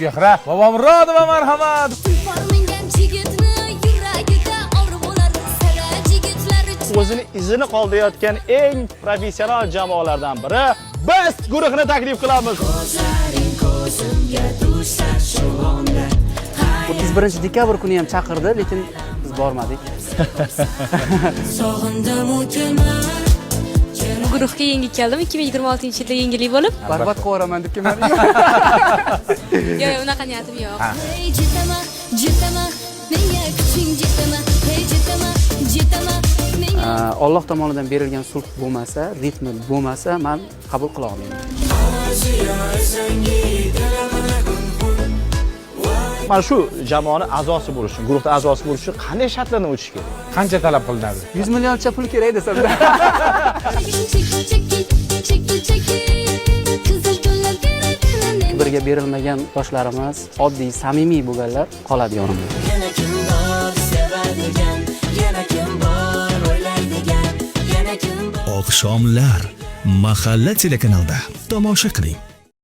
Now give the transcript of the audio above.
chehra va omrod va marhamat. O'zini izini qoldirayotgan eng professional jamoalardan biri Best guruhini taklif qilamiz. 31 dekabr kuni ham chaqirdi, lekin biz bormadik. Bu guruhga yangi keldim 2026-yilda yangilik bo'lib. Barbod qilib deb kelmadim. Yo'q, unaqa niyatim yo'q. Alloh tomonidan berilgan sulh bo'lmasa, ritmi bo'lmasa, men qabul qila olmayman. Mana shu jamoani a'zosi bo'lish uchun, guruhda a'zosi bo'lish uchun qanday shartlardan o'tish kerak? Qancha talab qilinadi? 100 millioncha pul kerak desam. Birga berilmagan yoshlarimiz, oddiy, samimiy bo'lganlar qoladi yonimda. Oqshomlar mahalla telekanalida tomosha qiling.